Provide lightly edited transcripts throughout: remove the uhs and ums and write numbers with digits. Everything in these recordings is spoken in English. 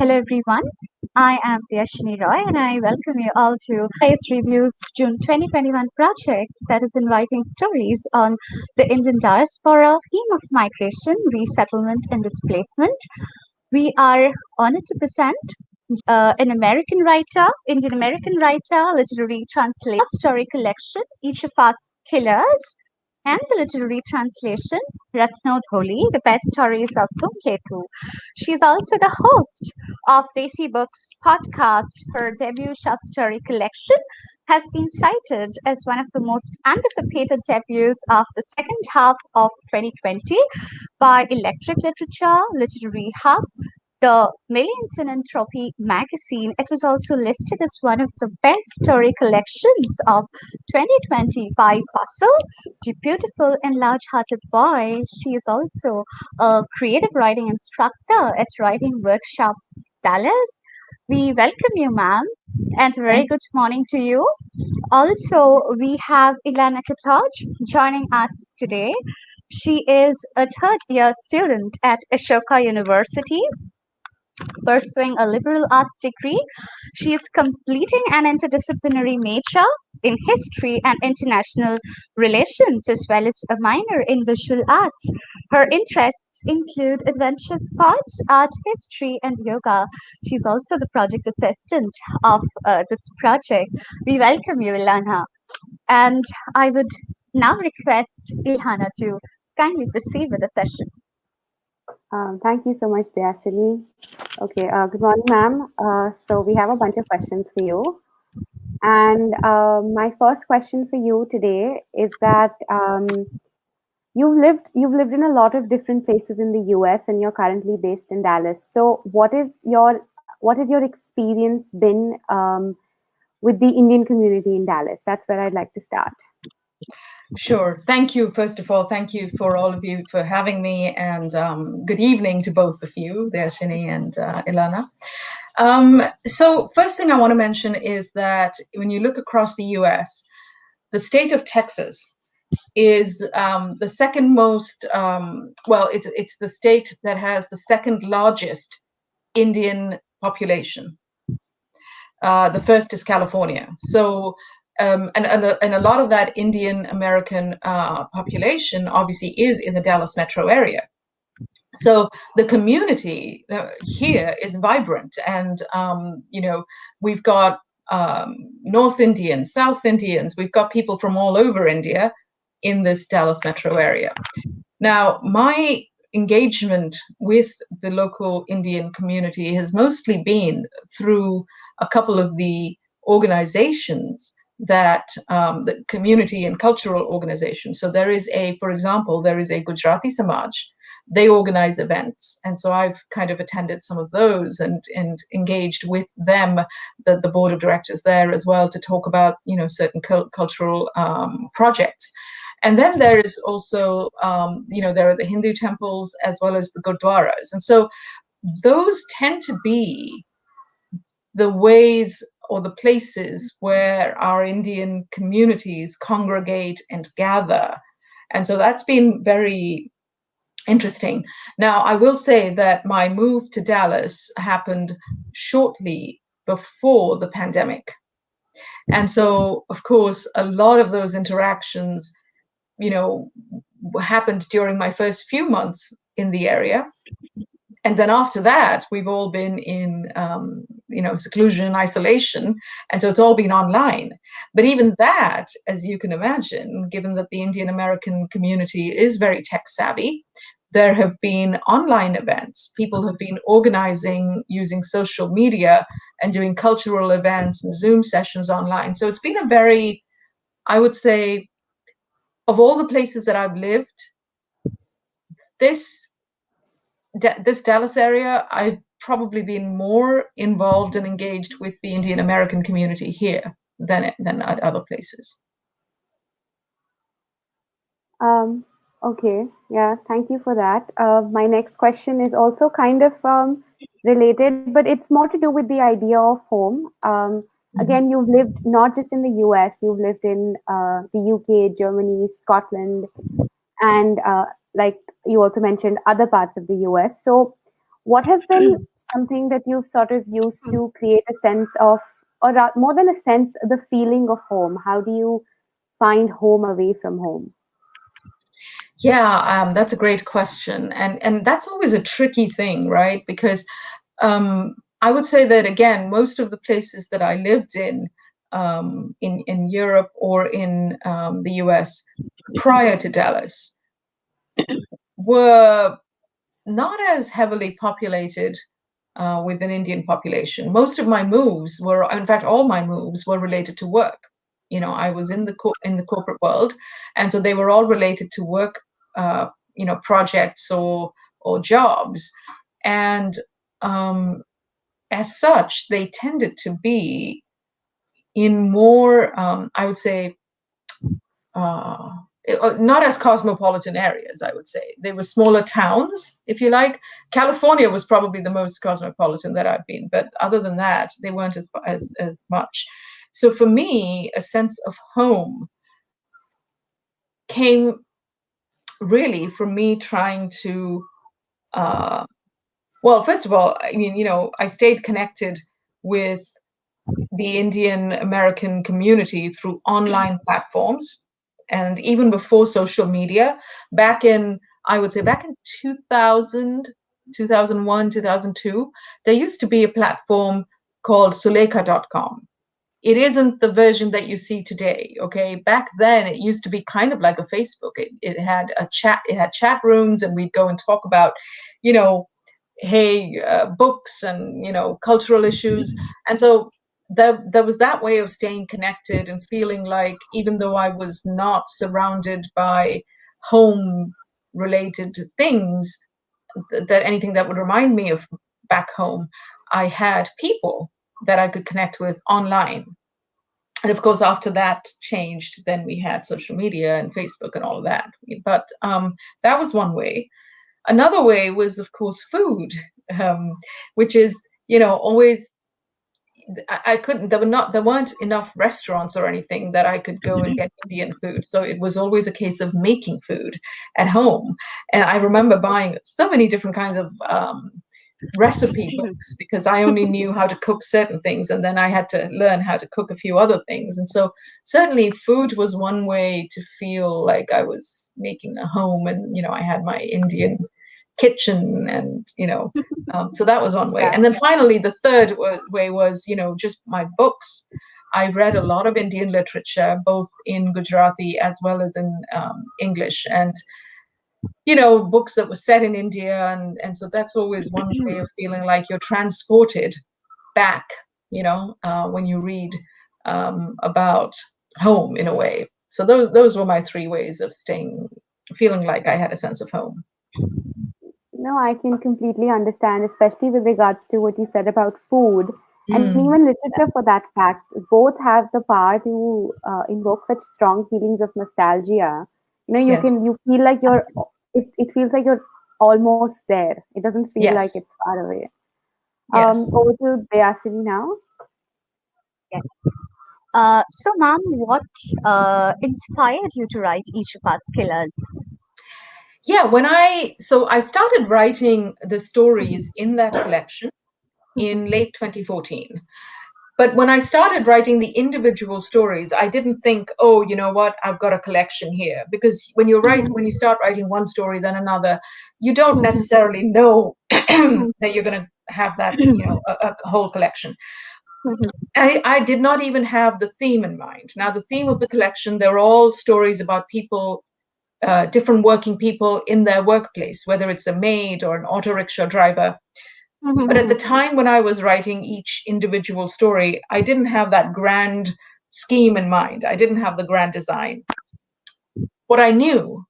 Hello everyone, I am Deyasini and I welcome you all to TMYS Reviews June 2021 project that is inviting stories on the Indian diaspora, theme of migration, resettlement and displacement. We are honored to present an Indian American writer, literary translator, story collection, Each of Us Killers, and the literary translation, Ratnodholi, The Best Stories of Dhumketu. She's also the host of Desi Books podcast. Her debut short story collection has been cited as one of the most anticipated debuts of the second half of 2020 by Electric Literature, Literary Hub, the Millions in Entropy magazine. It was also listed as one of the best story collections of 2020 by Bustle, the beautiful and large-hearted boy. She is also a creative writing instructor at Writing Workshops Dallas. We welcome you, ma'am, and a very good morning to you. Also, we have Ilhana Katoch joining us today. She is a third-year student at Ashoka University pursuing a liberal arts degree. She is completing an interdisciplinary major in history and international relations, as well as a minor in visual arts. Her interests include adventure sports, art history, and yoga. She's also the project assistant of this project. We welcome you, Ilhana. And I would now request Ilhana to kindly proceed with the session. Thank you so much, Deyasini. Okay, good morning, ma'am. So we have a bunch of questions for you. And my first question for you today is that you've lived in a lot of different places in the US and you're currently based in Dallas. So what is your experience been with the Indian community in Dallas? That's where I'd like to start. Sure. Thank you. First of all, thank you for all of you for having me, and good evening to both of you, Deyasini and Ilhana. So first thing I want to mention is that when you look across the US, the state of Texas is the second most, it's the state that has the second largest Indian population. The first is California. So and a lot of that Indian American population obviously is in the Dallas metro area. So the community here is vibrant, and we've got North Indians, South Indians, we've got people from all over India in this Dallas metro area. Now, my engagement with the local Indian community has mostly been through a couple of the organizations that the community and cultural organizations. So there is for example, there is a Gujarati Samaj. They organize events. And so I've kind of attended some of those and engaged with them, the board of directors there as well, to talk about, certain cultural projects. And then there is also, there are the Hindu temples as well as the Gurdwaras. And so those tend to be the ways or the places where our Indian communities congregate and gather. And so that's been very interesting. Now, I will say that my move to Dallas happened shortly before the pandemic. And so, of course, a lot of those interactions, happened during my first few months in the area. And then after that, we've all been in, seclusion and isolation. And so it's all been online. But even that, as you can imagine, given that the Indian American community is very tech savvy, there have been online events. People have been organizing using social media and doing cultural events and Zoom sessions online. So it's been a very, I would say, of all the places that I've lived, this Dallas area, I've probably been more involved and engaged with the Indian American community here than at other places. Okay, yeah, thank you for that. My next question is also kind of related, but it's more to do with the idea of home. Again, you've lived not just in the US, you've lived in the UK, Germany, Scotland, and like you also mentioned, other parts of the US. So what has been something that you've sort of used to create a sense of, or more than a sense, the feeling of home? How do you find home away from home? Yeah, that's a great question, and that's always a tricky thing, right? Because I would say that again, most of the places that I lived in Europe or in the US prior to Dallas were not as heavily populated with an Indian population. Most of my moves were, in fact, all my moves were related to work. I was in the corporate world, and so they were all related to work, projects or jobs, and as such, they tended to be in more, I would say, uh, not as cosmopolitan areas, I would say. They were smaller towns, if you like. California was probably the most cosmopolitan that I've been, but other than that, they weren't as much. So for me, a sense of home came really from me trying to, well, first of all, I mean, I stayed connected with the Indian American community through online platforms. And even before social media, I would say back in 2000, 2001, 2002, there used to be a platform called Sulekha.com. It isn't the version that you see today. Okay. Back then it used to be kind of like a Facebook. It had chat rooms, and we'd go and talk about, you know, hey, books and, cultural issues. And so there was that way of staying connected and feeling like, even though I was not surrounded by home related things, that anything that would remind me of back home, I had people that I could connect with online. And of course, after that changed, then we had social media and Facebook and all of that. But that was one way. Another way was, of course, food, which is, always, I couldn't, there weren't enough restaurants or anything that I could go and get Indian food. So it was always a case of making food at home. And I remember buying so many different kinds of recipe books because I only knew how to cook certain things, and then I had to learn how to cook a few other things. And so certainly food was one way to feel like I was making a home, and I had my Indian kitchen, and so that was one way. And then finally the third way was just my books. I read a lot of Indian literature, both in Gujarati as well as in English, and books that were set in India, and so that's always one way of feeling like you're transported back, when you read about home in a way. So those were my three ways of feeling like I had a sense of home. No, I can completely understand, especially with regards to what you said about food and even literature for that fact. Both have the power to invoke such strong feelings of nostalgia. Yes. You feel like it feels like you're almost there. It doesn't feel like Yes. it's far away. Yes. Over to Deyasini now. Yes. So, ma'am, what inspired you to write Each of Us Killers? Yeah, I started writing the stories in that collection in late 2014. But when I started writing the individual stories, I didn't think, oh, you know what, I've got a collection here. Because when you start writing one story, then another, you don't necessarily know that you're going to have that, a whole collection. I did not even have the theme in mind. Now, the theme of the collection, they're all stories about people, different working people in their workplace, whether it's a maid or an auto rickshaw driver. But at the time when I was writing each individual story, I didn't have that grand scheme in mind. I didn't have the grand design. What I knew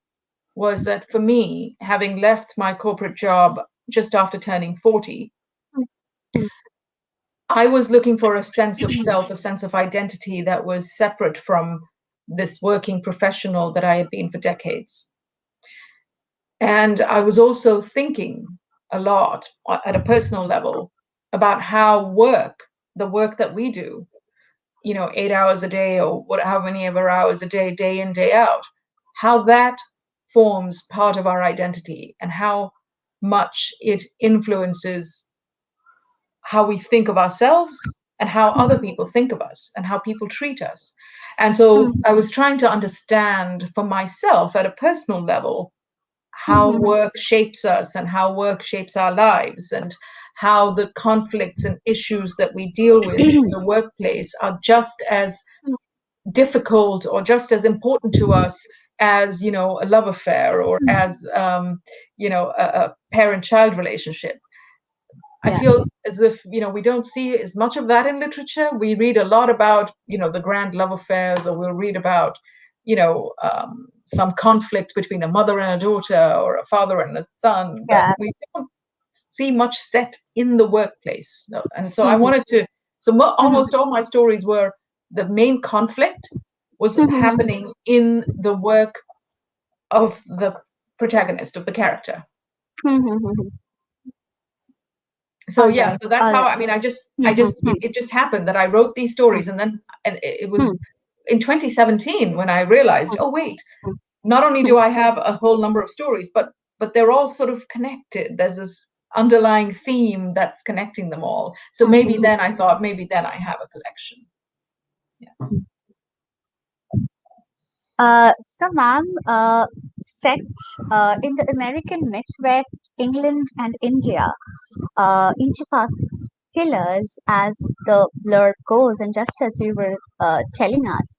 was that for me, having left my corporate job just after turning 40, I was looking for a sense of self, a sense of identity that was separate from this working professional that I had been for decades. And I was also thinking a lot at a personal level about how the work that we do, 8 hours a day or how many ever hours a day, day in, day out, how that forms part of our identity and how much it influences how we think of ourselves and how other people think of us and how people treat us. And so I was trying to understand for myself at a personal level how work shapes us and how work shapes our lives, and how the conflicts and issues that we deal with in the workplace are just as difficult or just as important to us as, you know, a love affair or as, you know, a parent-child relationship. I feel as if, you know, we don't see as much of that in literature. We read a lot about, you know, the grand love affairs, or we'll read about, you know, some conflict between a mother and a daughter or a father and a son, but we don't see much set in the workplace. No. And so I wanted to, so almost all my stories were the main conflict was happening in the work of the protagonist, of the character. So yeah, so that's how, I mean, it just happened that I wrote these stories, and then it was in 2017 when I realized, oh wait, not only do I have a whole number of stories, but they're all sort of connected. There's this underlying theme that's connecting them all. So maybe then I thought, maybe then I have a collection. Yeah. So, ma'am, set in the American Midwest, England, and India, each of us killers, as the blurb goes, and just as you were telling us,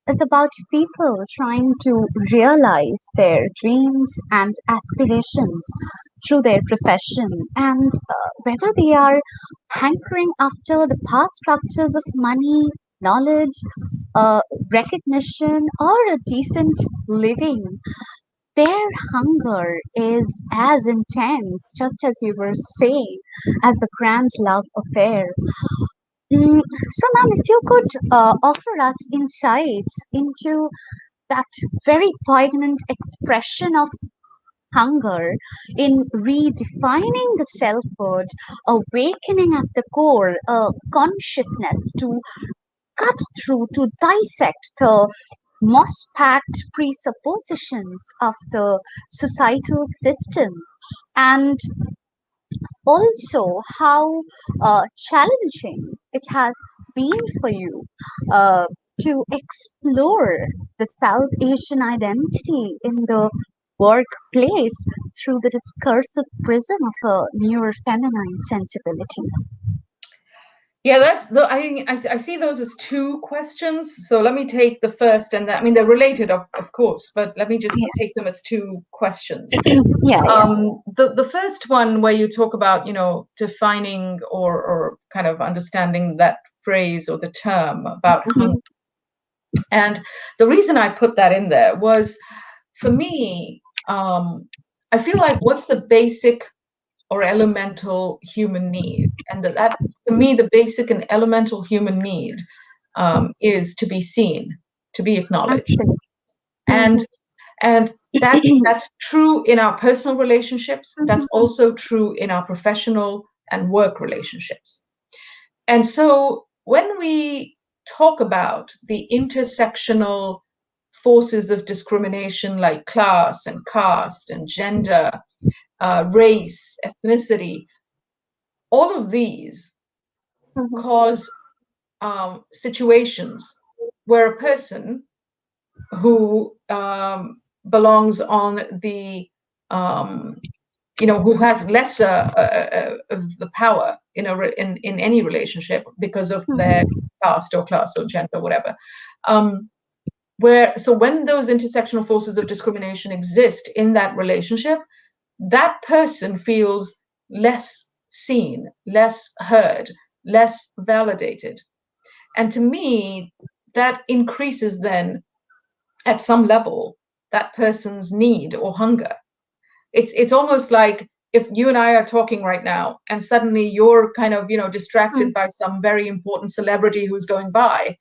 is about people trying to realize their dreams and aspirations through their profession, and whether they are hankering after the past structures of money, knowledge, uh, recognition, or a decent living, their hunger is as intense, just as you were saying, as a grand love affair. So, ma'am, if you could offer us insights into that very poignant expression of hunger in redefining the selfhood, awakening at the core a consciousness to cut through, to dissect the most packed presuppositions of the societal system, and also how challenging it has been for you uh, to explore the South Asian identity in the workplace through the discursive prism of a newer feminine sensibility. Yeah, that's the. I see those as two questions. So let me take the first, and I mean they're related, of course, but let me just take them as two questions. The first one, where you talk about, you know, defining or kind of understanding that phrase or the term about hunger, and the reason I put that in there was, for me, I feel like what's the basic or elemental human need, and that to me the basic and elemental human need is to be seen, to be acknowledged. Absolutely. And that's true in our personal relationships. That's also true in our professional and work relationships. And so when we talk about the intersectional forces of discrimination like class and caste and gender, race, ethnicity, all of these cause situations where a person who belongs on the, you know, who has lesser of the power in in any relationship because of their caste or class or gender or whatever. So when those intersectional forces of discrimination exist in that relationship, that person feels less seen, less heard, less validated. And to me, that increases then at some level that person's need or hunger. It's almost like if you and I are talking right now and suddenly you're kind of, you know, distracted by some very important celebrity who's going by,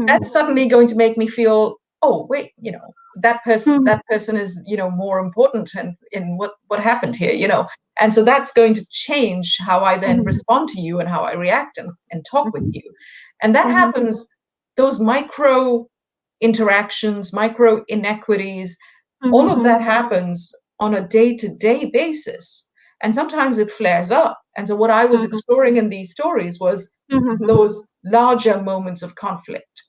that's suddenly going to make me feel, oh wait, you know, that person is, you know, more important and in what happened here, you know. And so that's going to change how I then respond to you and how I react and talk with you. And that happens, those micro interactions, micro inequities, all of that happens on a day-to-day basis. And sometimes it flares up And so what I was exploring in these stories was those larger moments of conflict,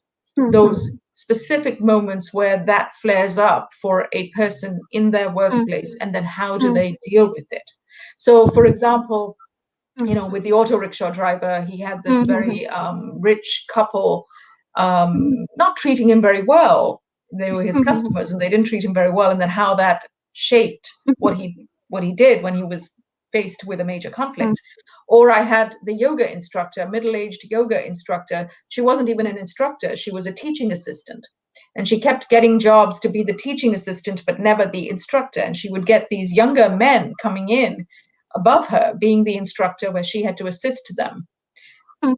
those specific moments where that flares up for a person in their workplace, and then how do they deal with it? So, for example, with the auto rickshaw driver, he had this very rich couple not treating him very well. They were his customers, and they didn't treat him very well, and then how that shaped what he did when he was faced with a major conflict. Or I had the yoga instructor, middle-aged yoga instructor. She wasn't even an instructor. She was a teaching assistant. And she kept getting jobs to be the teaching assistant, but never the instructor. And she would get these younger men coming in above her, being the instructor, where she had to assist them.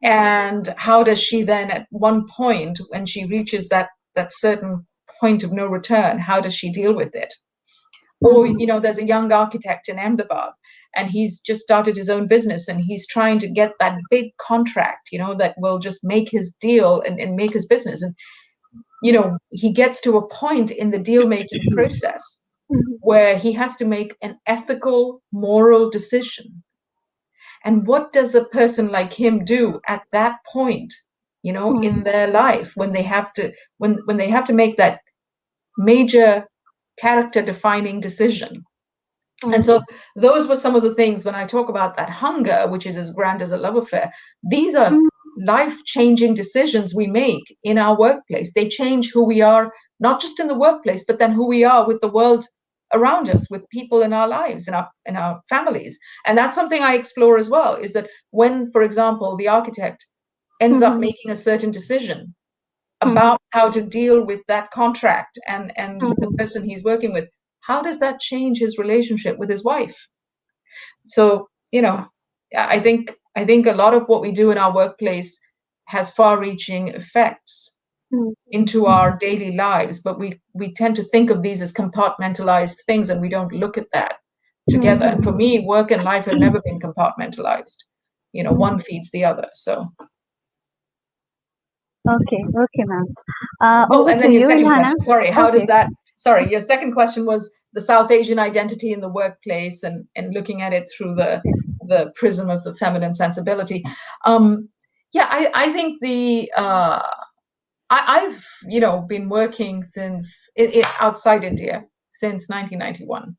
And how does she then, at one point, when she reaches that certain point of no return, how does she deal with it? Or, there's a young architect in Ahmedabad, and he's just started his own business, and he's trying to get that big contract, that will just make his deal and make his business. And, he gets to a point in the deal-making process where he has to make an ethical, moral decision. And what does a person like him do at that point, in their life, when they have to when they have to make that major character defining decision? And so those were some of the things when I talk about that hunger, which is as grand as a love affair. These are life-changing decisions we make in our workplace. They change who we are, not just in the workplace, but then who we are with the world around us, with people in our lives, in our families. And that's something I explore as well, is that when, for example, the architect ends up making a certain decision about how to deal with that contract and the person he's working with, how does that change his relationship with his wife? So, I think a lot of what we do in our workplace has far-reaching effects into our daily lives, but we tend to think of these as compartmentalized things, and we don't look at that together. And for me, work and life have never been compartmentalized. One feeds the other. So. Okay, ma'am. Oh, Over and to then your you, second Ilhana. question. Sorry, how does that? Sorry, your second question was the South Asian identity in the workplace, and looking at it through the prism of the feminine sensibility. Yeah, I think I've been working since outside India since 1991,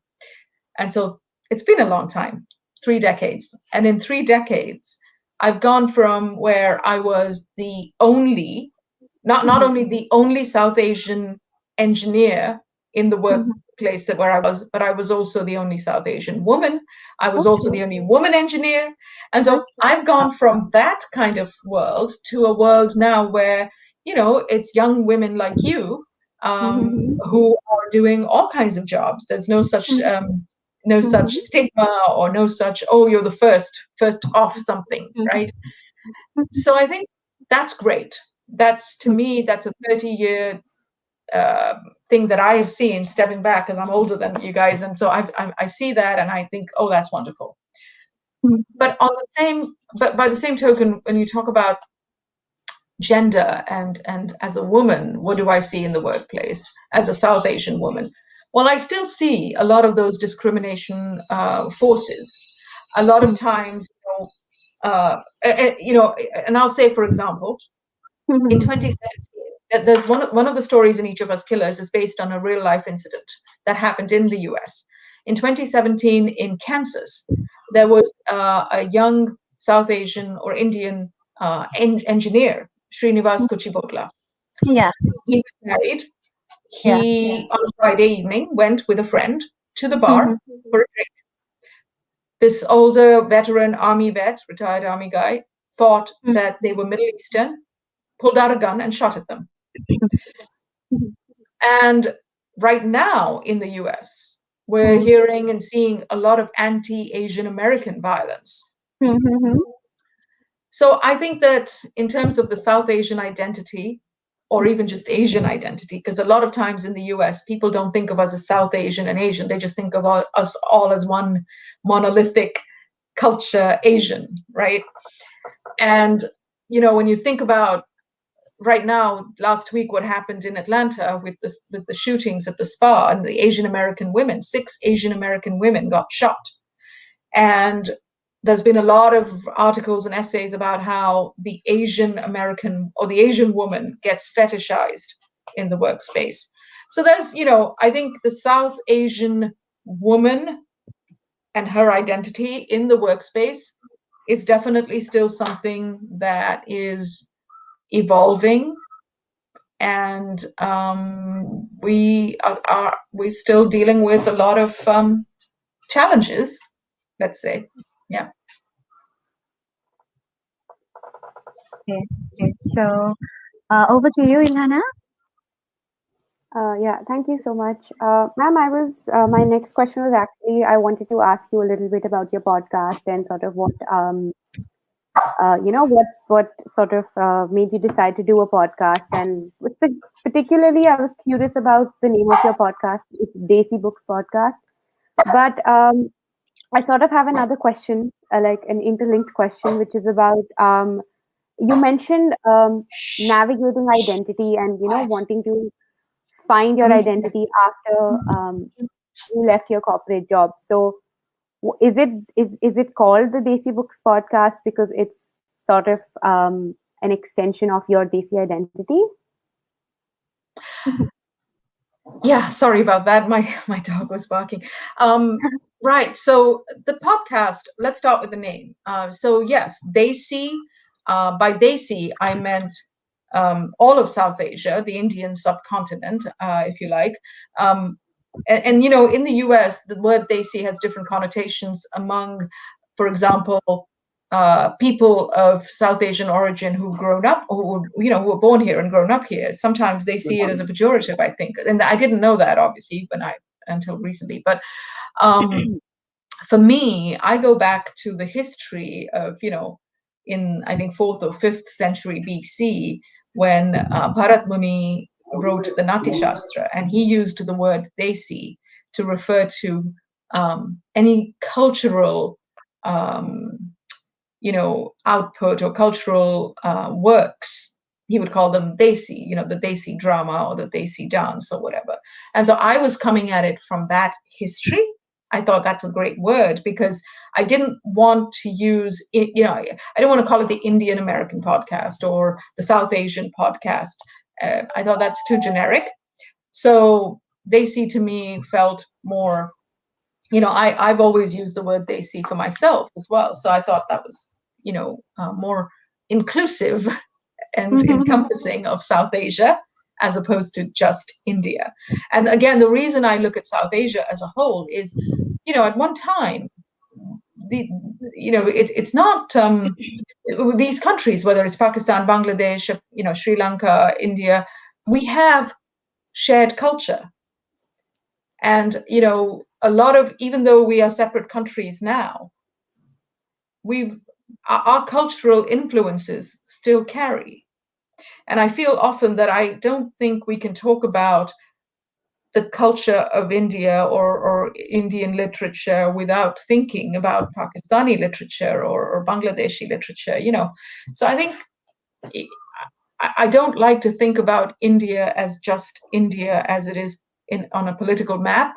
and so it's been a long time, 3 decades, and in 3 decades, I've gone from where I was the only, not only the only South Asian engineer in the workplace where I was, but I was also the only South Asian woman. I was also the only woman engineer. And so I've gone from that kind of world to a world now where, it's young women like you who are doing all kinds of jobs. There's no such stigma, or no such, oh, you're the first off something, right? So I think that's great. To me, that's a 30-year thing that I have seen, stepping back, because I'm older than you guys, and so I see that, and I think, oh, that's wonderful. But by the same token, when you talk about gender and as a woman, what do I see in the workplace as a South Asian woman? Well, I still see a lot of those discrimination forces. A lot of times, and I'll say, for example, in 2017, there's one of the stories in Each of Us Killers is based on a real life incident that happened in the US. In 2017, in Kansas, there was a young South Asian or Indian engineer, Srinivas Kuchibhotla. Yeah. He was married. He, on a Friday evening, went with a friend to the bar for a drink. This older veteran army vet, retired army guy, thought that they were Middle Eastern, pulled out a gun and shot at them. And right now in the US, we're hearing and seeing a lot of anti-Asian American violence. So I think that in terms of the South Asian identity, or even just Asian identity, because a lot of times in the US, people don't think of us as South Asian and Asian. They just think of us all as one monolithic culture, Asian, right? And, when you think about right now, last week, what happened in Atlanta with the shootings at the spa, and the Asian American women, 6 Asian American women got shot. And there's been a lot of articles and essays about how the Asian American or the Asian woman gets fetishized in the workspace. So there's, I think the South Asian woman and her identity in the workspace is definitely still something that is evolving, and we're still dealing with a lot of challenges, let's say. Yeah. Okay. So over to you, Ilhana. Yeah, thank you so much. Ma'am, my next question was actually, I wanted to ask you a little bit about your podcast and sort of what sort of made you decide to do a podcast, and particularly I was curious about the name of your podcast. It's Desi Books Podcast. But I sort of have another question, like an interlinked question, which is about you mentioned navigating identity and wanting to find your identity after you left your corporate job. So is it called the Desi Books Podcast because it's sort of an extension of your Desi identity? Yeah, sorry about that. My dog was barking. Right. So the podcast, let's start with the name. So yes, Desi, by Desi, I meant all of South Asia, the Indian subcontinent, if you like. And in the US, the word Desi has different connotations among, for example, people of South Asian origin who've grown up, who were born here and grown up here. Sometimes they see it as a pejorative, I think, and I didn't know that obviously until recently. But for me, I go back to the history of in I think 4th or 5th century BC when Bharat Muni wrote the Nati Shastra, and he used the word Desi to refer to any cultural output or cultural works. He would call them Desi, the Desi drama or the Desi dance or whatever. And so I was coming at it from that history. I thought that's a great word because I didn't want to use it, I didn't want to call it the Indian American podcast or the South Asian podcast. I thought that's too generic. So Desi to me felt more, I've always used the word Desi for myself as well. So I thought that was, more inclusive and encompassing of South Asia as opposed to just India. And again, the reason I look at South Asia as a whole is, at one time, it's not these countries, whether it's Pakistan, Bangladesh, Sri Lanka, India, we have shared culture. And, a lot of, even though we are separate countries now, our cultural influences still carry. And I feel often that I don't think we can talk about the culture of India or Indian literature without thinking about Pakistani literature or Bangladeshi literature, So I think I don't like to think about India as just India as it is on a political map.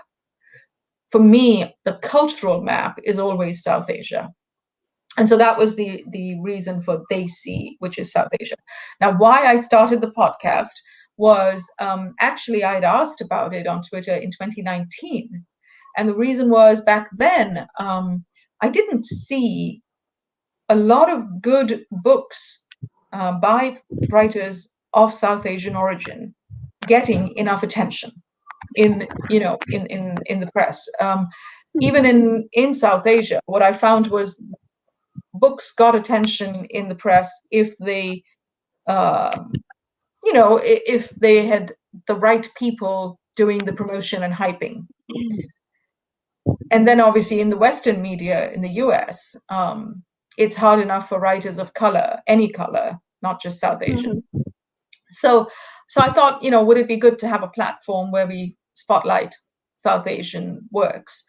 For me, the cultural map is always South Asia. And so that was the reason for Desi, which is South Asia. Now, why I started the podcast was actually I'd asked about it on Twitter in 2019. And the reason was back then, I didn't see a lot of good books by writers of South Asian origin getting enough attention in the press. Even in South Asia, what I found was books got attention in the press if they if they had the right people doing the promotion and hyping. And then obviously in the Western media in the US, it's hard enough for writers of color, any color, not just South Asian. So I thought, would it be good to have a platform where we spotlight South Asian works?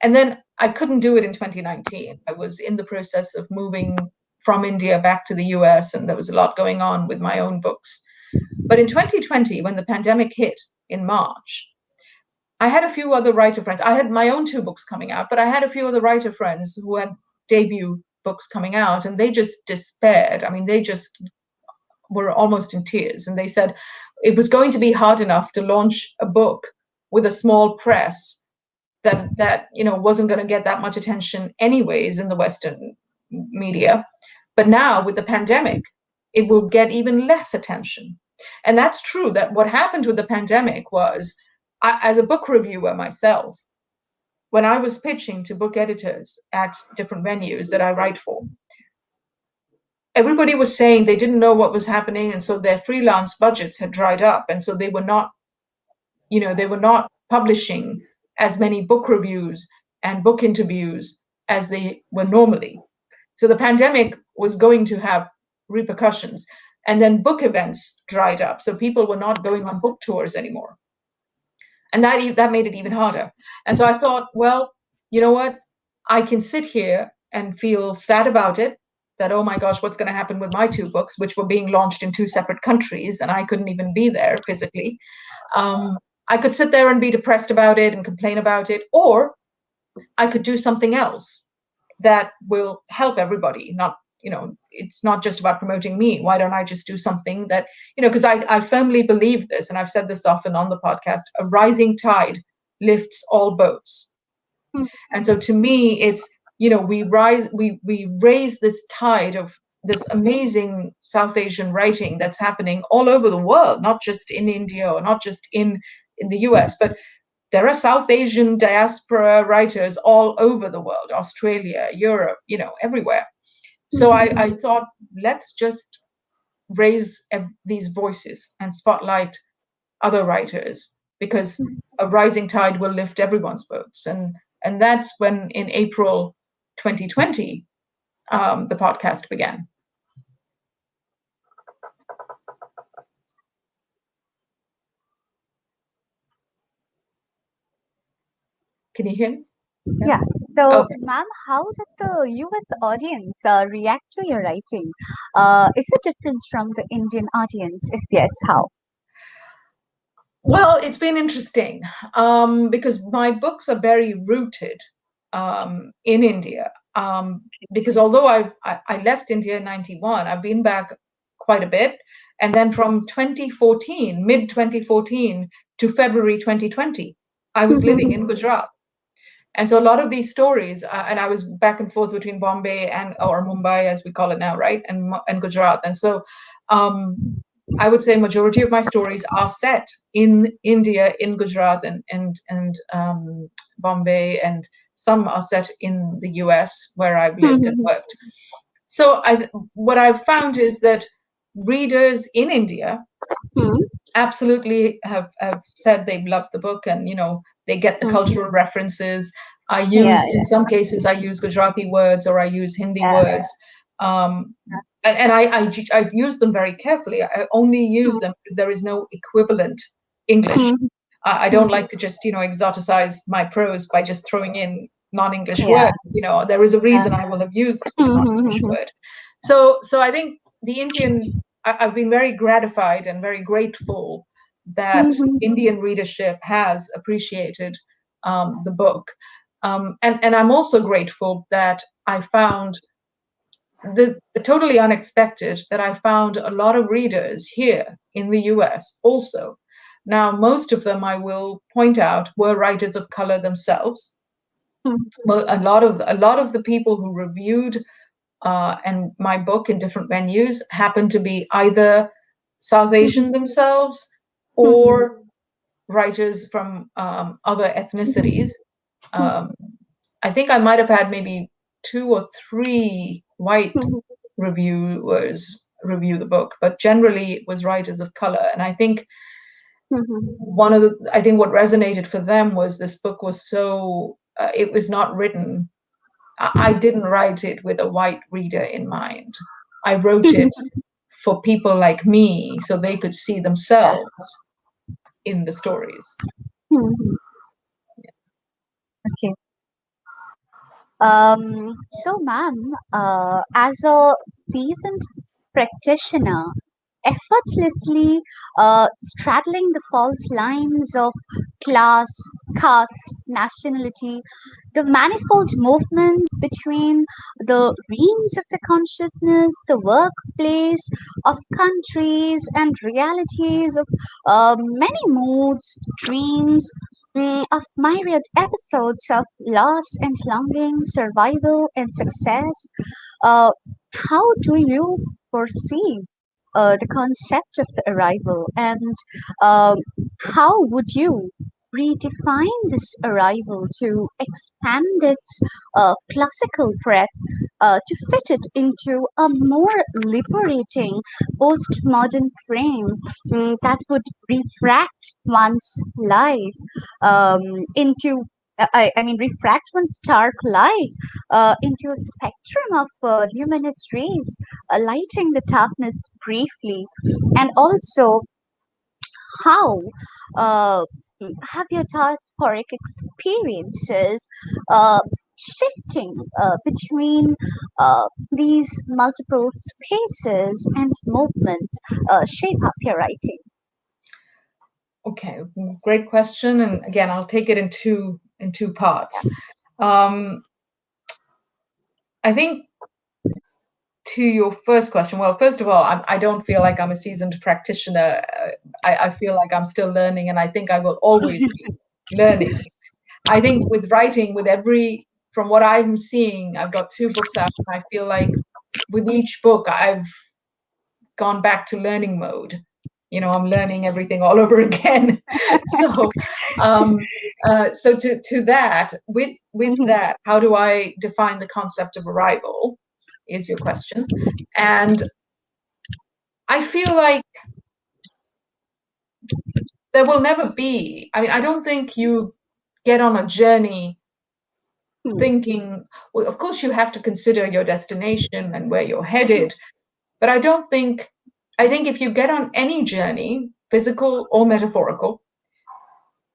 And then I couldn't do it in 2019. I was in the process of moving from India back to the US, and there was a lot going on with my own books. But in 2020, when the pandemic hit in March, I had a few other writer friends. I had my own 2 books coming out, but I had a few other writer friends who had debut books coming out, and they just despaired. I mean, they just were almost in tears, and they said it was going to be hard enough to launch a book with a small press that wasn't going to get that much attention anyways in the Western media. But now with the pandemic, it will get even less attention. And that's true. That what happened with the pandemic was, as a book reviewer myself, when I was pitching to book editors at different venues that I write for, everybody was saying they didn't know what was happening, and so their freelance budgets had dried up, and so they were not publishing as many book reviews and book interviews as they were normally. So the pandemic was going to have repercussions. And then book events dried up, so people were not going on book tours anymore. And that made it even harder. And so I thought, well, you know what? I can sit here and feel sad about it, that, oh my gosh, what's going to happen with my two books, which were being launched in two separate countries, and I couldn't even be there physically. I could sit there and be depressed about it and complain about it, or I could do something else that will help everybody. Not, it's not just about promoting me. Why don't I just do something that, because I firmly believe this, and I've said this often on the podcast, a rising tide lifts all boats. And so to me, it's, we raise this tide of this amazing South Asian writing that's happening all over the world, not just in India or not just in the US, but there are South Asian diaspora writers all over the world, Australia, Europe, everywhere. So I thought, let's just raise these voices and spotlight other writers, because a rising tide will lift everyone's boats. And that's when, in April 2020, the podcast began. Can you hear me? Yeah. So, ma'am, how does the US audience react to your writing? Is it different from the Indian audience? If yes, how? Well, it's been interesting because my books are very rooted in India. Because although I left India in 91, I've been back quite a bit. And then from 2014, mid 2014 to February 2020, I was living in Gujarat. And so a lot of these stories, and I was back and forth between Bombay or Mumbai, as we call it now, right, and Gujarat. And so I would say majority of my stories are set in India, in Gujarat, and Bombay, and some are set in the US, where I've lived and worked. So what I've found is that readers in India absolutely have said they've loved the book, and they get the cultural references. I use, in some cases, I use Gujarati words, or I use Hindi words. And I use them very carefully. I only use them if there is no equivalent English. I don't like to just, exoticize my prose by just throwing in non-English words. There is a reason I will have used a non-English word. So I think the Indian, I've been very gratified and very grateful that Indian readership has appreciated the book. And I'm also grateful that I found the totally unexpected that I found a lot of readers here in the US also. Now, most of them, I will point out, were writers of color themselves. Well, a lot of the people who reviewed and my book in different venues happened to be either South Asian themselves or writers from other ethnicities. I think I might have had maybe 2 or 3 white reviewers review the book, but generally it was writers of color. And I think what resonated for them was this book was so, it was not written, I didn't write it with a white reader in mind. I wrote it for people like me, so they could see themselves in the stories. Okay. So, ma'am, as a seasoned practitioner, effortlessly straddling the false lines of class, caste, nationality, the manifold movements between the realms of the consciousness, the workplace of countries and realities of many moods, dreams, of myriad episodes of loss and longing, survival and success. Uh, how do you perceive the concept of the arrival, and um, how would you redefine this arrival to expand its classical breadth to fit it into a more liberating postmodern frame that would refract one's life um, into I mean, refract one's stark life into a spectrum of luminous rays, lighting the darkness briefly, and also how uh, have your diasporic experiences uh, shifting between these multiple spaces and movements shape up your writing? Okay, great question. And again, I'll take it in two parts. I think to your first question, well, first of all, I don't feel like I'm a seasoned practitioner. I feel like I'm still learning, and I think I will always be learning. I think with writing, from what I'm seeing, I've got two books out, and I feel like with each book, I've gone back to learning mode. I'm learning everything all over again. So, to that, with that, how do I define the concept of arrival? Is your question, and I feel like there will never be. I mean, I don't think you get on a journey thinking, well, of course you have to consider your destination and where you're headed, but I think if you get on any journey, physical or metaphorical,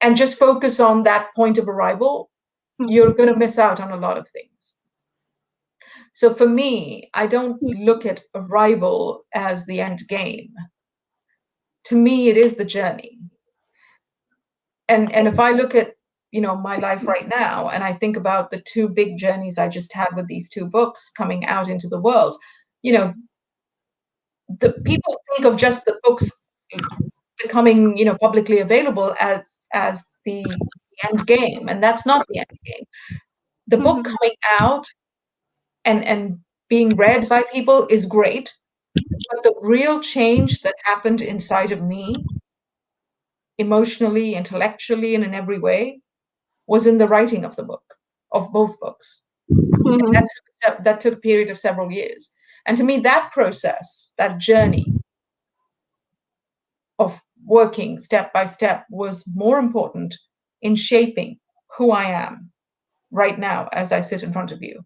and just focus on that point of arrival, you're going to miss out on a lot of things. So for me, I don't look at arrival as the end game. To me, it is the journey. And if I look at my life right now, and I think about the two big journeys I just had with these two books coming out into the world, the people think of just the books becoming publicly available as the end game, and that's not the end game. The book coming out and being read by people is great, but the real change that happened inside of me, emotionally, intellectually, and in every way, was in the writing of both books. And that took a period of several years. And to me, that process, that journey of working step by step, was more important in shaping who I am right now as I sit in front of you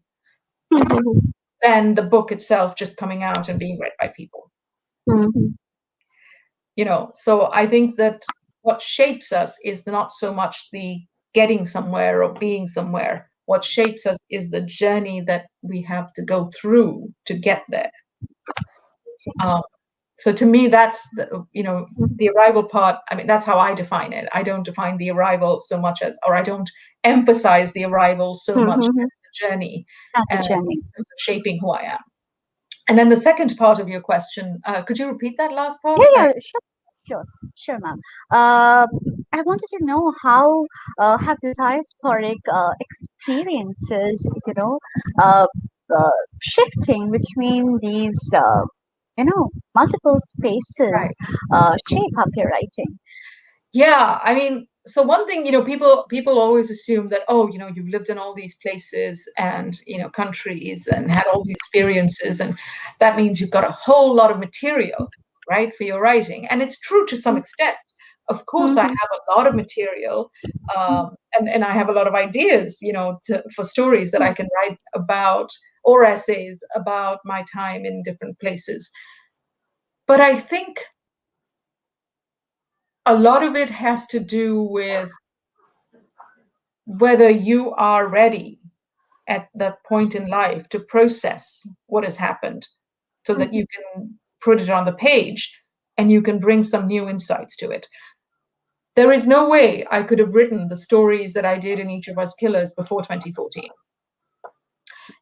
than the book itself just coming out and being read by people. So I think that what shapes us is not so much the getting somewhere or being somewhere. What shapes us is the journey that we have to go through to get there. So to me, that's the arrival part. I mean, that's how I define it. I don't define the arrival so much or I don't emphasize the arrival so much as the journey and shaping who I am. And then the second part of your question, could you repeat that last part? Yeah, sure, ma'am. I wanted to know how have the diasporic experiences, uh, uh, shifting between these, multiple spaces, shape up your writing. Yeah, I mean, so one thing, people always assume that, you've lived in all these places and, countries and had all these experiences, and that means you've got a whole lot of material, right, for your writing. And it's true to some extent. Of course, I have a lot of material, and I have a lot of ideas, for stories that I can write about, or essays about my time in different places. But I think a lot of it has to do with whether you are ready at that point in life to process what has happened so that you can put it on the page and you can bring some new insights to it. there is no way I could have written the stories that I did in Each of Us Killers before 2014.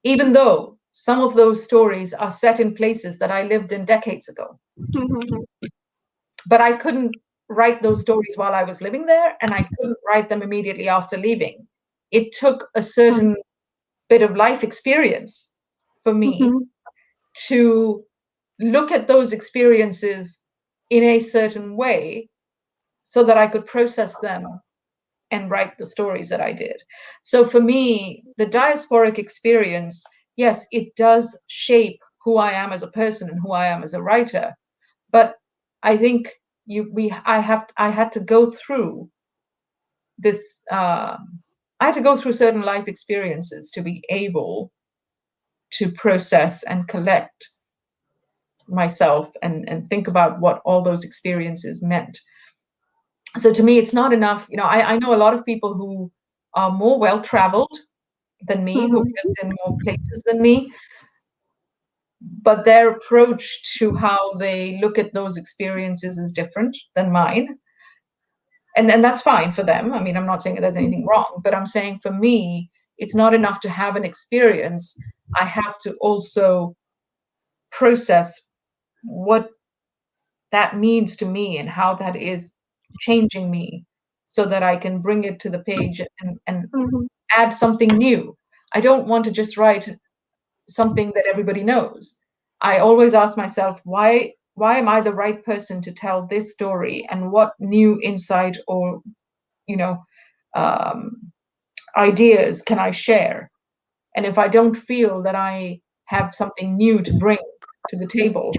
Even though some of those stories are set in places that I lived in decades ago. But I couldn't write those stories while I was living there, and I couldn't write them immediately after leaving. It took a certain bit of life experience for me to look at those experiences in a certain way so that I could process them and write the stories that I did. So for me, the diasporic experience, yes, it does shape who I am as a person and who I am as a writer. But I think I had to go through this. I had to go through certain life experiences to be able to process and collect myself and think about what all those experiences meant. So to me, it's not enough. I know a lot of people who are more well-traveled than me, who've lived in more places than me, but their approach to how they look at those experiences is different than mine. And that's fine for them. I mean, I'm not saying there's anything wrong, but I'm saying for me, it's not enough to have an experience. I have to also process what that means to me and how that is changing me so that I can bring it to the page and add something new. I don't want to just write something that everybody knows. I always ask myself, why am I the right person to tell this story, and what new insight or um, ideas can I share? And if I don't feel that I have something new to bring to the table,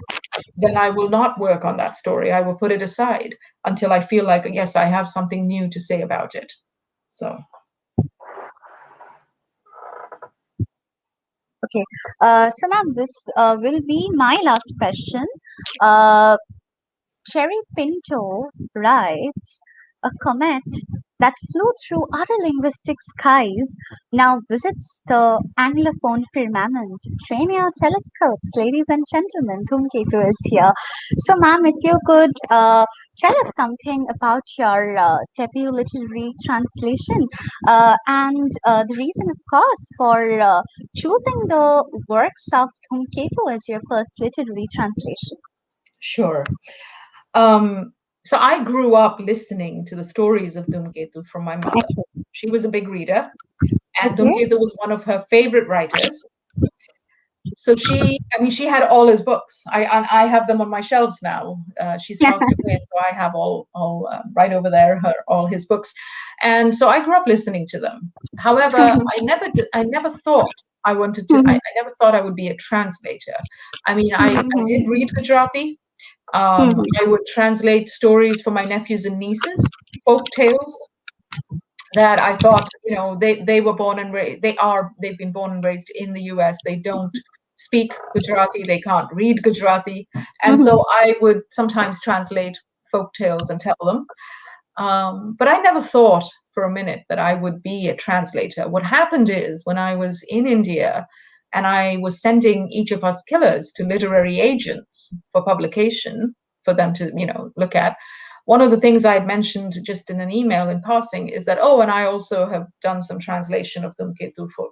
then I will not work on that story. I will put it aside until I feel like, yes, I have something new to say about it. So. Okay. So now this will be my last question. Cherry Pinto writes, a comet that flew through other linguistic skies now visits the Anglophone firmament. Train your telescopes, ladies and gentlemen. Dhumketu is here. So, ma'am, if you could tell us something about your debut literary translation and the reason, of course, for choosing the works of Dhumketu as your first literary translation. Sure. So I grew up listening to the stories of Dhumketu from my mother. She was a big reader, and Dhumketu was one of her favorite writers. So she had all his books. I have them on my shelves now. She's passed away, so I have all right over there all his books, and so I grew up listening to them. However, I never thought I wanted to. I never thought I would be a translator. I mean, I did read Gujarati. I would translate stories for my nephews and nieces, folk tales that I thought, they were born and raised. They've been born and raised in the US. They don't speak Gujarati. They can't read Gujarati. And so I would sometimes translate folk tales and tell them. But I never thought for a minute that I would be a translator. What happened is when I was in India and I was sending Each of Us Killers to literary agents for publication for them to, look at, one of the things I had mentioned just in an email in passing is that, and I also have done some translation of Dhumketu for,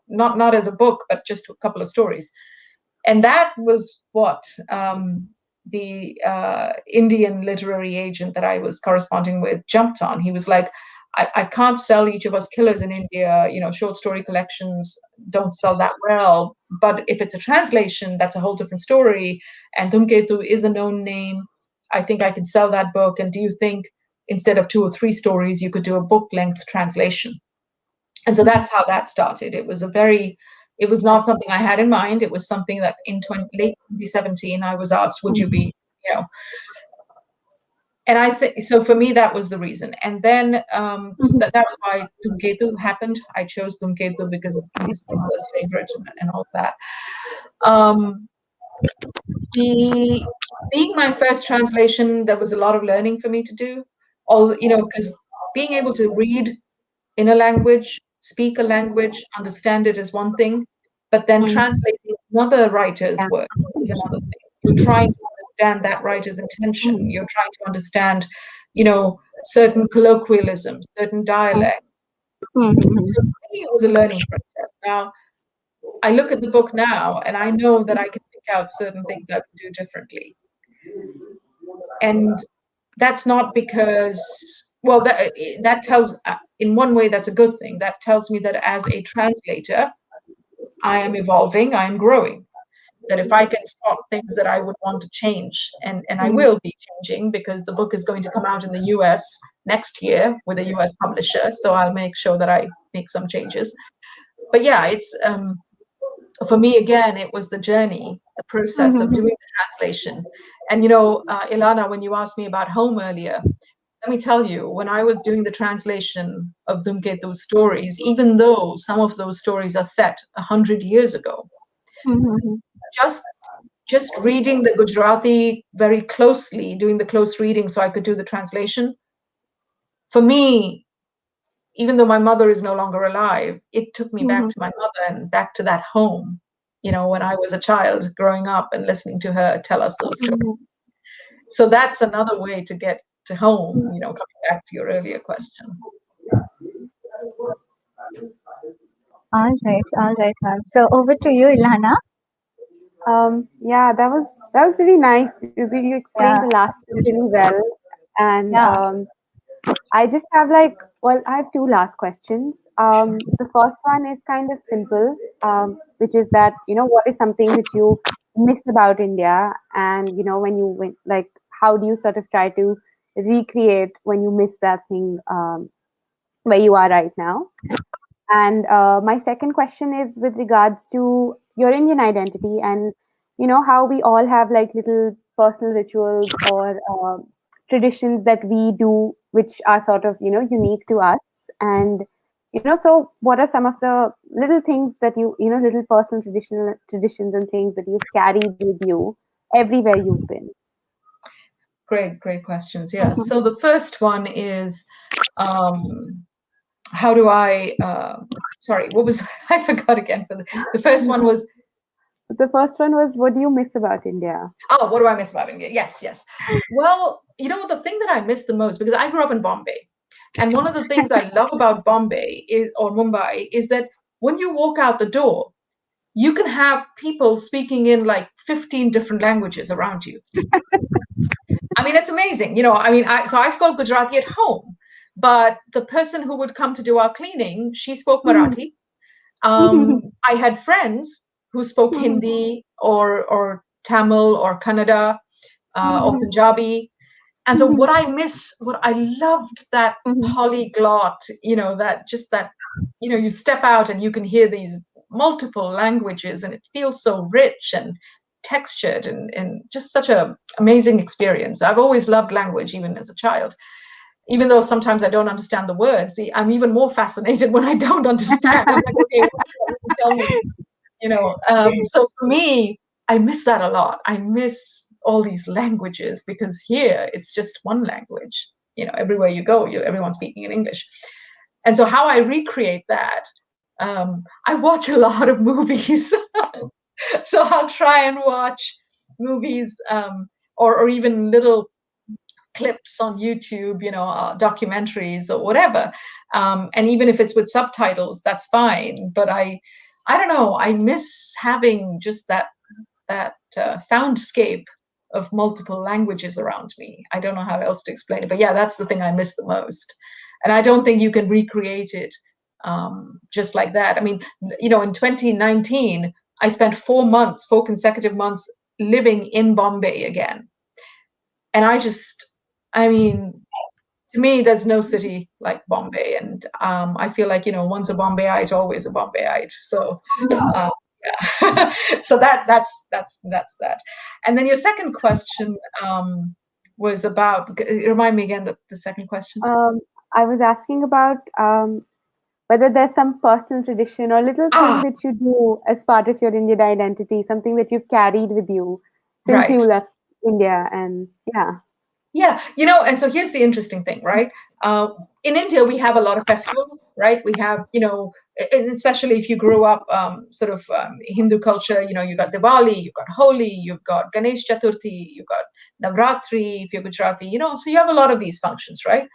not as a book, but just a couple of stories. And that was what the Indian literary agent that I was corresponding with jumped on. He was like, I can't sell Each of Us Killers in India. Short story collections don't sell that well. But if it's a translation, that's a whole different story. And Dhumketu is a known name. I think I can sell that book. And do you think instead of 2 or 3 stories, you could do a book-length translation? And so that's how that started. It was not something I had in mind. It was something that in late 2017, I was asked, would you be, and I think, so for me, that was the reason. And then so that was why Dhumketu happened. I chose Dhumketu because he's my mother's favorite and all of that. Being my first translation, there was a lot of learning for me to do. Because being able to read in a language, speak a language, understand it is one thing, but then translating another writer's work is another thing. You're trying to understand that writer's intention. You're trying to understand, certain colloquialisms, certain dialects. So for me, it was a learning process. Now, I look at the book now and I know that I can pick out certain things I would do differently. And that's not because, well, that tells, in one way, that's a good thing. That tells me that as a translator, I am evolving, I am growing. That if I can spot things that I would want to change, and I will be changing because the book is going to come out in the US next year with a US publisher. So I'll make sure that I make some changes. But yeah, it's, for me, again, it was the journey, the process of doing the translation. And, Ilhana, when you asked me about home earlier, let me tell you, when I was doing the translation of Dhumketu's stories, even though some of those stories are set 100 years ago, just reading the Gujarati very closely, doing the close reading so I could do the translation, for me, even though my mother is no longer alive, it took me back to my mother and back to that home, when I was a child growing up and listening to her tell us those stories. So that's another way to get to home, coming back to your earlier question. All right, ma'am. So over to you, Ilhana. Yeah, that was really nice. You explained Yeah, the last one really well, and yeah. I just have I have two last questions. The first one is kind of simple, which is that what is something that you miss about India, and when you went, like, how do you sort of try to recreate when you miss that thing where you are right now? And my second question is with regards to your Indian identity, and how we all have like little personal rituals or traditions that we do, which are sort of unique to us. And so what are some of the little things that little personal traditions and things that you've carried with you everywhere you've been? Great questions. Yeah. So the first one is, how do I, sorry, what was, I forgot again. The first one was, The first one was, what do you miss about India? oh, what do I miss about India? Yes. Well, the thing that I miss the most, because I grew up in Bombay, and one of the things I love about Bombay or Mumbai is that when you walk out the door, you can have people speaking in like 15 different languages around you. I mean, it's amazing. So I spoke Gujarati at home, but the person who would come to do our cleaning, she spoke Marathi. I had friends who spoke Hindi or Tamil or Kannada or Punjabi. And so what I loved that polyglot, you step out and you can hear these multiple languages and it feels so rich and textured and just such an amazing experience. I've always loved language, even as a child. Even though sometimes I don't understand the words, I'm even more fascinated when I don't understand. I'm like, okay, what tell me? So for me, I miss that a lot. I miss all these languages because here it's just one language. Everywhere you go, everyone's speaking in English. And so how I recreate that, I watch a lot of movies. So I'll try and watch movies or even little clips on YouTube, documentaries or whatever. And even if it's with subtitles, that's fine. But I don't know. I miss having just that soundscape of multiple languages around me. I don't know how else to explain it, but yeah, that's the thing I miss the most. And I don't think you can recreate it just like that. I mean, in 2019, I spent 4 consecutive months living in Bombay again. And I mean, to me, there's no city like Bombay. And I feel like, once a Bombayite, always a Bombayite. So, yeah. So that's that. And then your second question was about, remind me again the second question. I was asking about whether there's some personal tradition or little thing that you do as part of your Indian identity, something that you've carried with you since you left India. And yeah. Yeah, and so here's the interesting thing, right? In India, we have a lot of festivals, right? We have, especially if you grew up sort of Hindu culture, you got Diwali, you've got Holi, you've got Ganesh Chaturthi, you've got Navratri, if you're Gujarati, so you have a lot of these functions, right?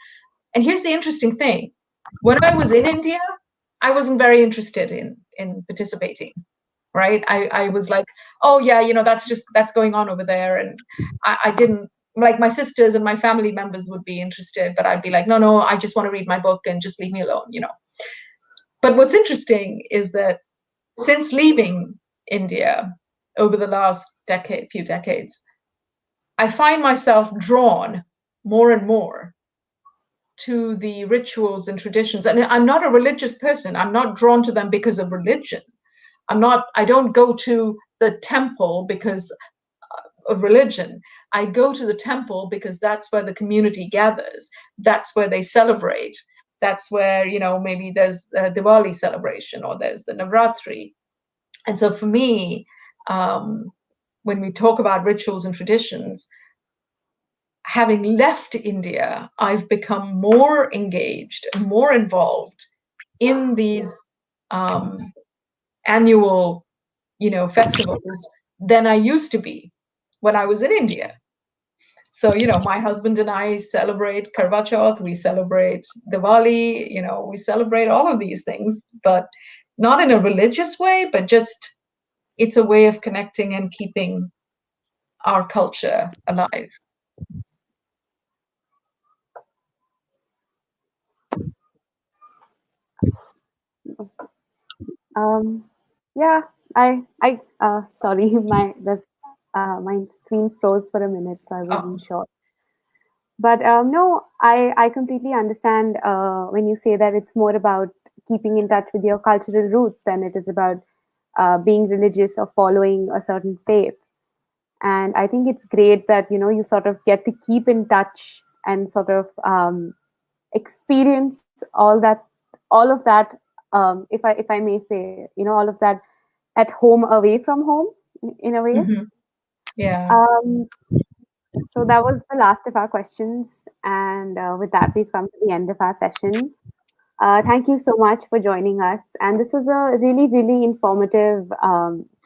And here's the interesting thing. When I was in India, I wasn't very interested in participating, right? I was like, oh yeah, that's going on over there. And I didn't, like, my sisters and my family members would be interested, but I'd be like, no, I just want to read my book and just leave me alone. But what's interesting is that since leaving India over the last few decades, I find myself drawn more and more to the rituals and traditions. And I'm not a religious person. I'm not drawn to them because of religion. I don't go to the temple because of religion. I go to the temple because that's where the community gathers. That's where they celebrate. That's where, maybe there's a Diwali celebration or there's the Navratri. And so for me, when we talk about rituals and traditions, having left India, I've become more engaged and more involved in these annual, festivals than I used to be when I was in India. So, my husband and I celebrate Karva Chauth, we celebrate Diwali, we celebrate all of these things, but not in a religious way, but just it's a way of connecting and keeping our culture alive. Yeah, sorry, my screen froze for a minute, so I wasn't Oh, sure. But no, I completely understand when you say that it's more about keeping in touch with your cultural roots than it is about being religious or following a certain faith. And I think it's great that you sort of get to keep in touch and sort of experience all of that. If I may say, all of that at home, away from home, in a way. mm-hmm. Yeah. Um, so that was the last of our questions, and with that, we've come to the end of our session. Thank you so much for joining us, and this was a really, really informative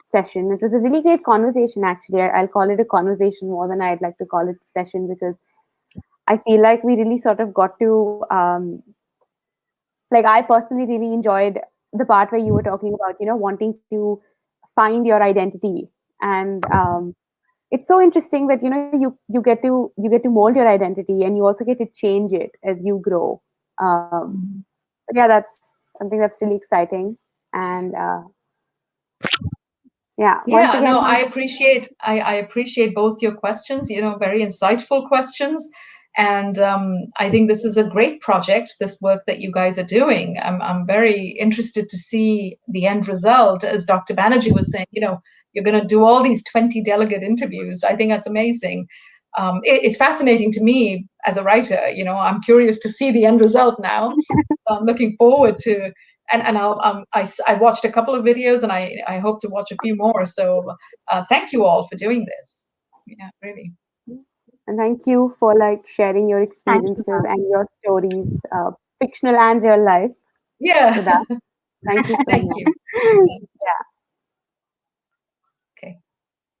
session. It was a really great conversation, actually. I'll call it a conversation more than I'd like to call it a session, because I feel like we really sort of got to, like, I personally really enjoyed the part where you were talking about, wanting to find your identity. And it's so interesting that you get to mold your identity, and you also get to change it as you grow. So yeah, that's something that's really exciting. And yeah, once Yeah, again, no, I appreciate both your questions, very insightful questions. And I think this is a great project, this work that you guys are doing. I'm very interested to see the end result. As Dr. Banerjee was saying, you're going to do all these 20 delegate interviews. I think that's amazing. It's fascinating to me as a writer. I'm curious to see the end result now. I'm looking forward to, and I watched a couple of videos, and I hope to watch a few more. So thank you all for doing this. Yeah, really. and thank you for like sharing your Thank you. experiences and your stories, fictional and real life. Yeah. With that, thank you so Thank much. you.